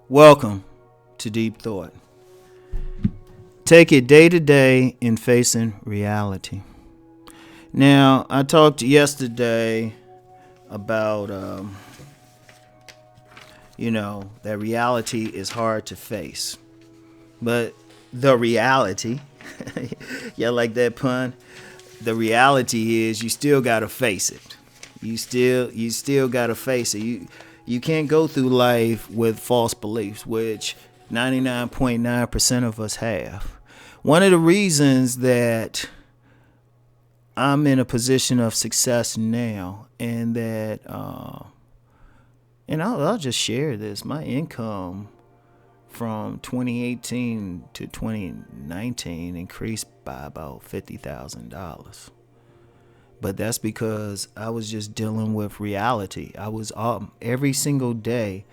Welcome to Deep Thought. Take it day to day in facing reality. Now, I talked yesterday about, that reality is hard to face. But the reality, y'all like that pun? The reality is you still got to face it. You still got to face it. You can't go through life with false beliefs, which 99.9% of us have. One of the reasons that I'm in a position of success now, and that, and I'll just share this, my income from 2018 to 2019 increased by about $50,000. But that's because I was just dealing with reality. I was every single day,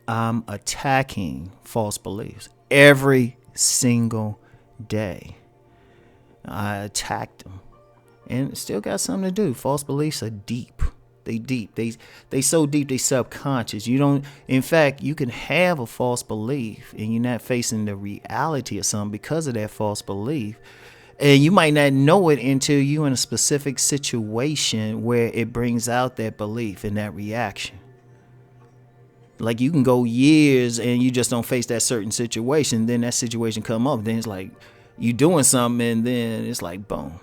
I'm attacking false beliefs. Every single day, I attacked them, and still got something to do. False beliefs are deep. They deep. They so deep. They subconscious. You don't. In fact, you can have a false belief, and you're not facing the reality of something because of that false belief. And you might not know it until you're in a specific situation where it brings out that belief and that reaction. Like you can go years and you just don't face that certain situation. Then that situation come up. Then it's like you doing something, and then it's like boom.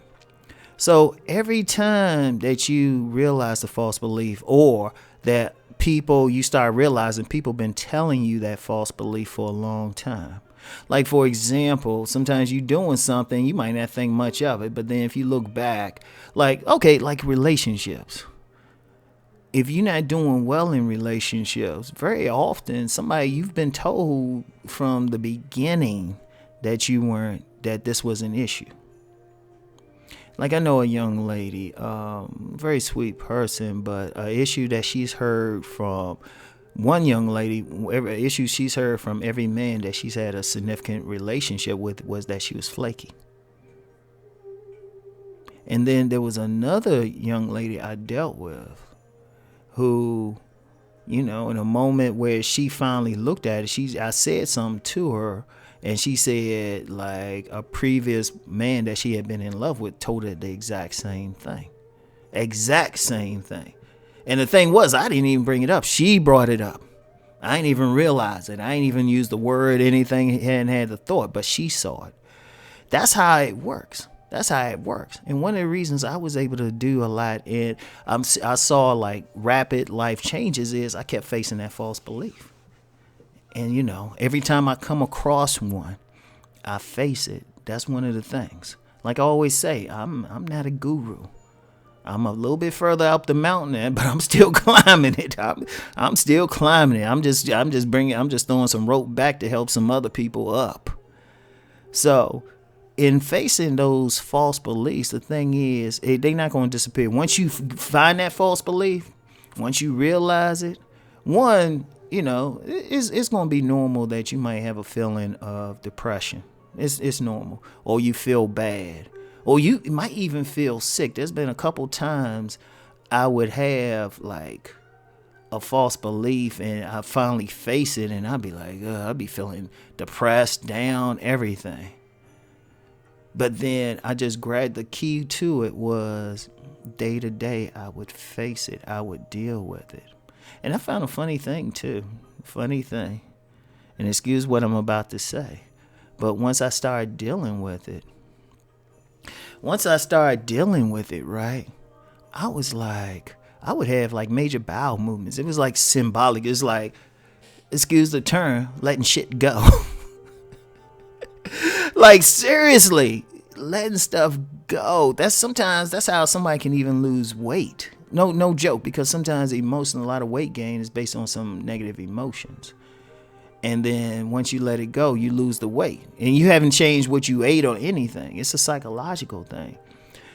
So every time that you realize the false belief, or that you start realizing people been telling you that false belief for a long time. Like, for example, sometimes you're doing something, you might not think much of it, but then if you look back, like relationships. If you're not doing well in relationships, very often you've been told from the beginning that this was an issue. Like, I know a young lady, very sweet person, but an issue that she's heard from one young lady, every issue she's heard from every man that she's had a significant relationship with was that she was flaky. And then there was another young lady I dealt with who, in a moment where she finally looked at it, I said something to her, and she said like a previous man that she had been in love with told her the exact same thing. Exact same thing. And the thing was, I didn't even bring it up. She brought it up. I didn't even realize it. I ain't even used the word, anything, hadn't had the thought, but she saw it. That's how it works. And one of the reasons I was able to do a lot, and I saw like rapid life changes, is I kept facing that false belief. And, every time I come across one, I face it. That's one of the things. Like I always say, I'm not a guru. I'm a little bit further up the mountain, but I'm still climbing it. I'm still climbing it. I'm just throwing some rope back to help some other people up. So, in facing those false beliefs, the thing is, they're not going to disappear. Once you find that false belief, once you realize it, it's going to be normal that you might have a feeling of depression. It's normal. Or you feel bad. Or you might even feel sick. There's been a couple times I would have like a false belief, and I finally face it, and I'd be like, I'd be feeling depressed, down, everything. But then I just grabbed the key to it was day to day, I would face it. I would deal with it. And I found a funny thing too. And excuse what I'm about to say. But once I started dealing with it, right, I was like, I would have like major bowel movements. It was like symbolic. It's like, excuse the term, letting shit go. Like, seriously, letting stuff go. That's how somebody can even lose weight. No joke, because sometimes a lot of weight gain is based on some negative emotions. And then once you let it go, you lose the weight. And you haven't changed what you ate or anything. It's a psychological thing.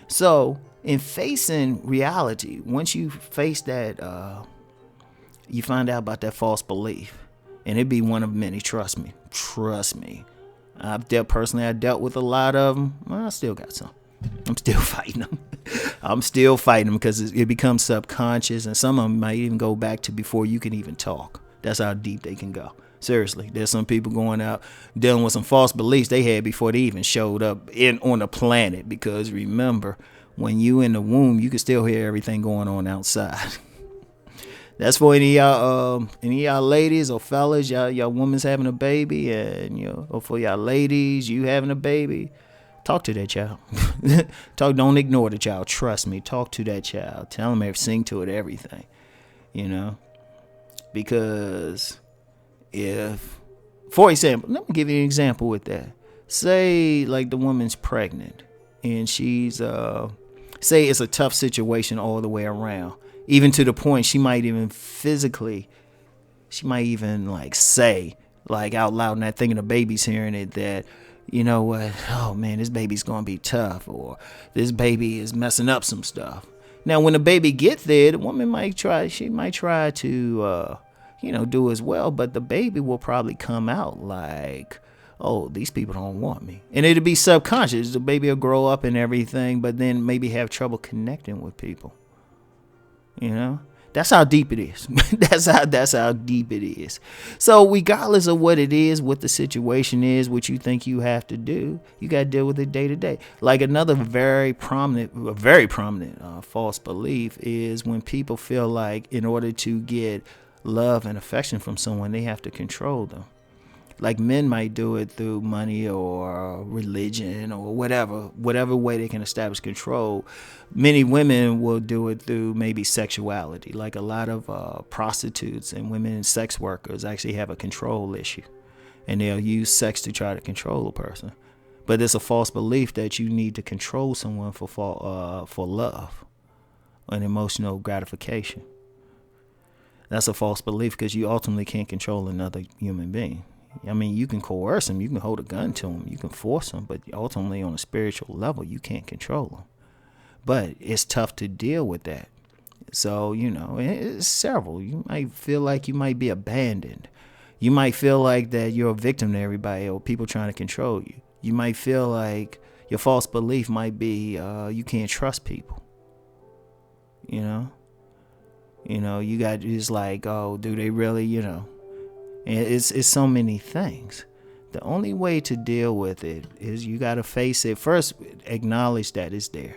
So in facing reality, once you face that, you find out about that false belief. And it'd be one of many. Trust me. I dealt with a lot of them. Well, I still got some. I'm still fighting them. Because it becomes subconscious, and some of them might even go back to before you can even talk. That's how deep they can go. Seriously, there's some people going out dealing with some false beliefs they had before they even showed up on the planet. Because remember, when you in the womb, you can still hear everything going on outside. That's for any of y'all ladies or fellas, y'all women's having a baby, and or for y'all ladies, you having a baby. Talk to that child. Don't ignore the child. Trust me. Talk to that child. Tell them everything, sing to it, everything. Because for example, let me give you an example with that. Say like the woman's pregnant, and she's say it's a tough situation all the way around. Even to the point she might even like say like out loud, not thinking the baby's hearing it, that you know what, oh man, this baby's gonna be tough, or this baby is messing up some stuff. Now when the baby gets there, the woman might try to do as well, but the baby will probably come out like, oh, these people don't want me. And it'll be subconscious. The baby will grow up and everything, but then maybe have trouble connecting with people. That's how deep it is. that's how deep it is. So regardless of what it is, what the situation is, what you think you have to do, you got to deal with it day to day. Like another very prominent false belief is when people feel like in order to get love and affection from someone, they have to control them. Like men might do it through money or religion or whatever way they can establish control. Many women will do it through maybe sexuality. Like a lot of prostitutes and women sex workers actually have a control issue, and they'll use sex to try to control a person. But it's a false belief that you need to control someone for love and emotional gratification. That's a false belief, because you ultimately can't control another human being. I mean, you can coerce them, you can hold a gun to them, you can force them, but ultimately on a spiritual level, you can't control them. But it's tough to deal with that. So, it's several. You might feel like you might be abandoned. You might feel like that you're a victim to everybody or people trying to control you. You might feel like your false belief might be you can't trust people. You got, it's like, oh, do they really, And it's so many things. The only way to deal with it is you got to face it. First, acknowledge that it's there.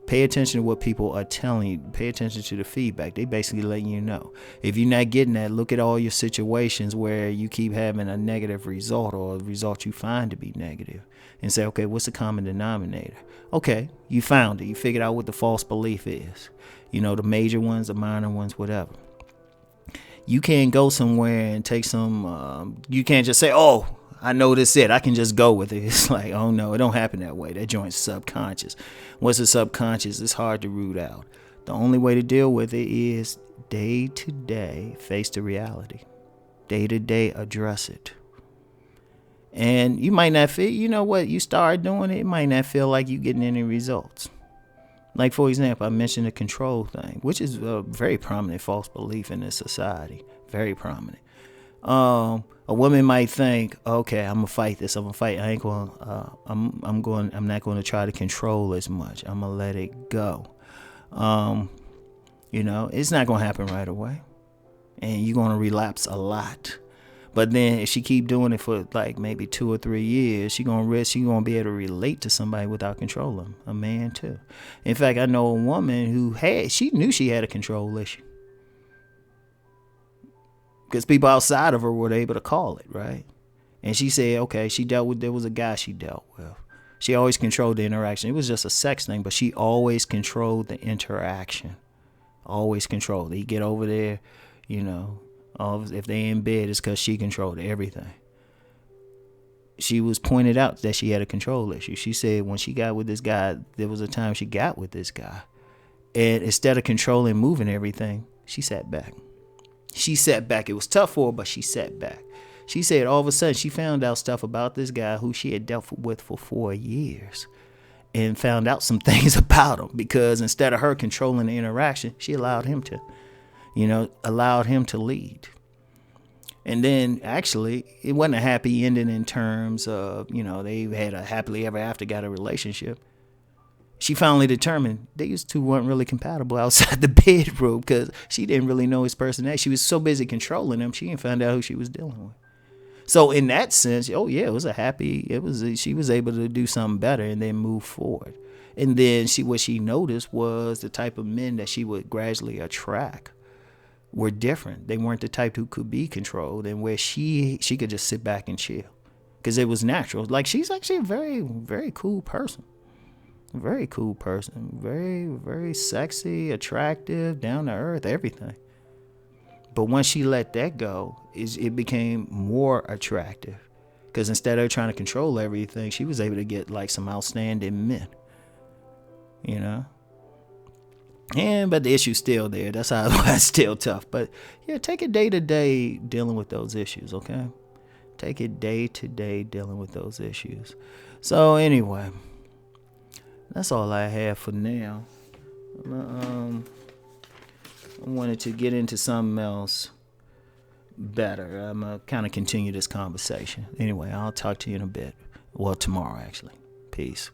Pay attention to what people are telling you. Pay attention to the feedback. They basically letting you know. If you're not getting that, look at all your situations where you keep having a negative result or a result you find to be negative, and say, okay, what's the common denominator? Okay, you found it. You figured out what the false belief is. The major ones, the minor ones, whatever. You can't go somewhere and take some, you can't just say, oh, I know this it. I can just go with it. It's like, oh no, it don't happen that way. That joint's subconscious. What's the subconscious? It's hard to root out. The only way to deal with it is day to day, face the reality. Day to day, address it. And you might not feel, you start doing it, it might not feel like you getting any results. Like, for example, I mentioned the control thing, which is a very prominent false belief in this society. Very prominent. A woman might think, okay, I'm gonna fight this. I'm gonna fight. I ain't going. I'm not going to try to control as much. I'm gonna let it go. It's not gonna happen right away, and you're gonna relapse a lot. But then if she keep doing it for like maybe 2 or 3 years, she gonna be able to relate to somebody without controlling. A man too. In fact, I know a woman who she knew she had a control issue, because people outside of her were able to call it, right? And she said, okay, there was a guy she dealt with. She always controlled the interaction. It was just a sex thing, but she always controlled the interaction. Always controlled. He get over there, if they in bed, it's because she controlled everything. She was pointed out that she had a control issue. She said when she got with this guy, there was a time she got with this guy, and instead of controlling, moving everything, she sat back. It was tough for her, but she sat back. She said all of a sudden she found out stuff about this guy who she had dealt with for 4 years, and found out some things about him, because instead of her controlling the interaction, she allowed him to lead. And then actually, it wasn't a happy ending in terms of, they had a happily ever after, got a relationship. She finally determined these two weren't really compatible outside the bedroom because she didn't really know his personality. She was so busy controlling him, she didn't find out who she was dealing with. So in that sense, oh yeah, she was able to do something better and then move forward. And then what she noticed was the type of men that she would gradually attract were different. They weren't the type who could be controlled, and where she could just sit back and chill because it was natural. Like, she's actually a very, very cool person. Very cool person. Very, very sexy, attractive, down to earth, everything. But once she let that go, it became more attractive. Because instead of trying to control everything, she was able to get like some outstanding men. But the issue's still there. That's how it's still tough. But yeah, take it day to day dealing with those issues, okay? Take it day to day dealing with those issues. So anyway, that's all I have for now. I wanted to get into something else better. I'm going to kind of continue this conversation. Anyway, I'll talk to you in a bit. Well, tomorrow, actually. Peace.